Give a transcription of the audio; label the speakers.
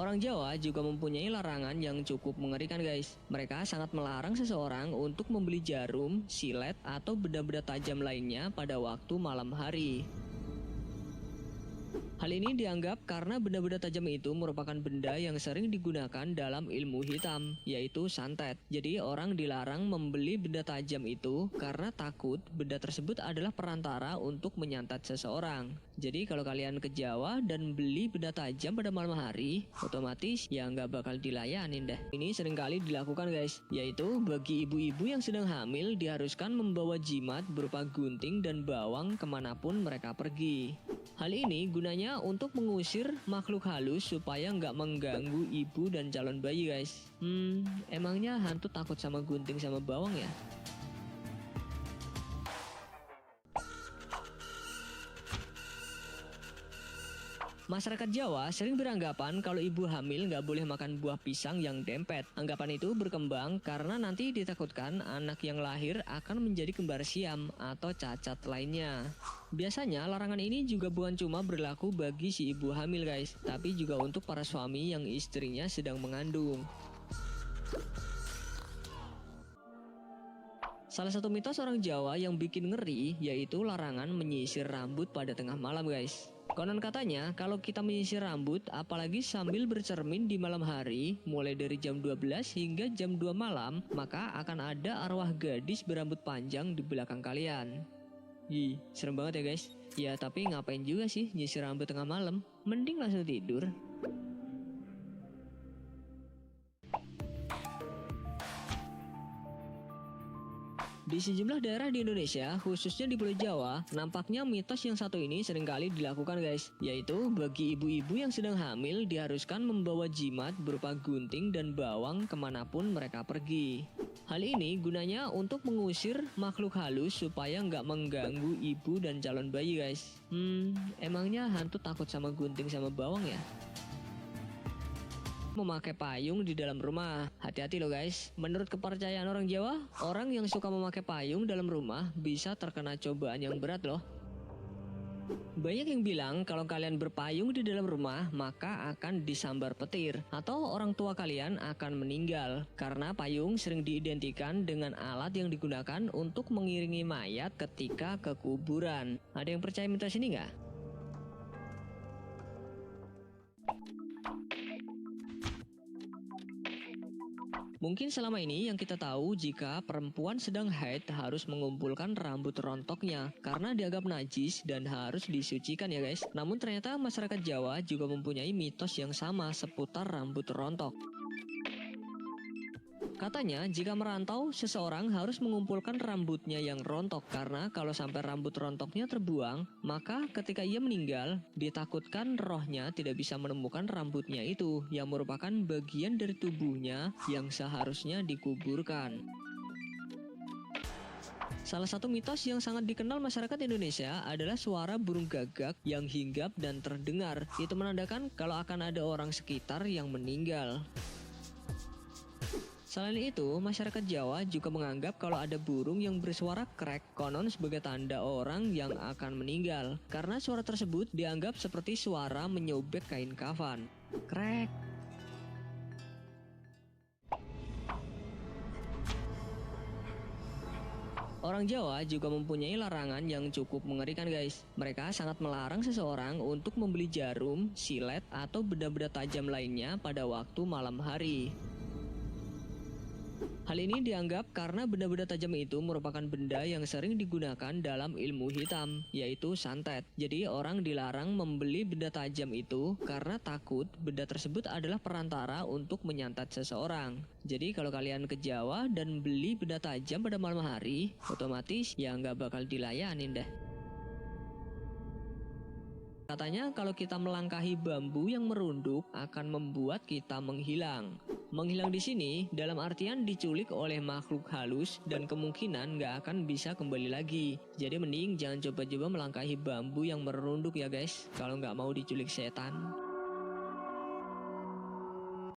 Speaker 1: Orang Jawa juga mempunyai larangan yang cukup mengerikan guys. Mereka sangat melarang seseorang untuk membeli jarum, silet, atau benda-benda tajam lainnya pada waktu malam hari. Hal ini dianggap karena benda-benda tajam itu merupakan benda yang sering digunakan dalam ilmu hitam, yaitu santet. Jadi orang dilarang membeli benda tajam itu karena takut benda tersebut adalah perantara untuk menyantet seseorang. Jadi kalau kalian ke Jawa dan beli benda tajam pada malam hari, otomatis ya nggak bakal dilayanin deh. Ini seringkali dilakukan guys, yaitu bagi ibu-ibu yang sedang hamil diharuskan membawa jimat berupa gunting dan bawang kemanapun mereka pergi. Hal ini gunanya untuk mengusir makhluk halus supaya nggak mengganggu ibu dan calon bayi guys. Emangnya hantu takut sama gunting sama bawang ya? Masyarakat Jawa sering beranggapan kalau ibu hamil nggak boleh makan buah pisang yang dempet. Anggapan itu berkembang karena nanti ditakutkan anak yang lahir akan menjadi kembar siam atau cacat lainnya. Biasanya larangan ini juga bukan cuma berlaku bagi si ibu hamil guys, tapi juga untuk para suami yang istrinya sedang mengandung. Salah satu mitos orang Jawa yang bikin ngeri yaitu larangan menyisir rambut pada tengah malam guys. Konon katanya kalau kita menyisir rambut apalagi sambil bercermin di malam hari mulai dari jam 12 hingga jam 2 malam, maka akan ada arwah gadis berambut panjang di belakang kalian. Ih, serem banget ya guys. Ya tapi ngapain juga sih nyisir rambut tengah malam? Mending langsung tidur. Di sejumlah daerah di Indonesia, khususnya di Pulau Jawa, nampaknya mitos yang satu ini seringkali dilakukan guys, yaitu bagi ibu-ibu yang sedang hamil diharuskan membawa jimat berupa gunting dan bawang kemanapun mereka pergi. Hal ini gunanya untuk mengusir makhluk halus supaya nggak mengganggu ibu dan calon bayi guys. Emangnya hantu takut sama gunting sama bawang ya? Memakai payung di dalam rumah. Hati-hati loh guys. Menurut kepercayaan orang Jawa, orang yang suka memakai payung dalam rumah bisa terkena cobaan yang berat loh. Banyak yang bilang kalau kalian berpayung di dalam rumah maka akan disambar petir atau orang tua kalian akan meninggal karena payung sering diidentikan dengan alat yang digunakan untuk mengiringi mayat ketika ke kuburan. Ada yang percaya mitos ini nggak? Mungkin selama ini yang kita tahu jika perempuan sedang haid harus mengumpulkan rambut rontoknya karena dianggap najis dan harus disucikan ya guys. Namun ternyata masyarakat Jawa juga mempunyai mitos yang sama seputar rambut rontok. Katanya jika merantau seseorang harus mengumpulkan rambutnya yang rontok karena kalau sampai rambut rontoknya terbuang maka ketika ia meninggal ditakutkan rohnya tidak bisa menemukan rambutnya itu yang merupakan bagian dari tubuhnya yang seharusnya dikuburkan. Salah satu mitos yang sangat dikenal masyarakat Indonesia adalah suara burung gagak yang hinggap dan terdengar. Itu menandakan kalau akan ada orang sekitar yang meninggal. Selain itu, masyarakat Jawa juga menganggap kalau ada burung yang bersuara krek konon sebagai tanda orang yang akan meninggal. Karena suara tersebut dianggap seperti suara menyobek kain kafan. Krek. Orang Jawa juga mempunyai larangan yang cukup mengerikan guys. Mereka sangat melarang seseorang untuk membeli jarum, silet, atau benda-benda tajam lainnya pada waktu malam hari. Hal ini dianggap karena benda-benda tajam itu merupakan benda yang sering digunakan dalam ilmu hitam, yaitu santet. Jadi orang dilarang membeli benda tajam itu karena takut benda tersebut adalah perantara untuk menyantet seseorang. Jadi kalau kalian ke Jawa dan beli benda tajam pada malam hari, otomatis ya nggak bakal dilayanin deh. Katanya kalau kita melangkahi bambu yang merunduk akan membuat kita menghilang. Menghilang di sini dalam artian diculik oleh makhluk halus dan kemungkinan nggak akan bisa kembali lagi. Jadi mending jangan coba-coba melangkahi bambu yang merunduk ya guys, kalau nggak mau diculik setan.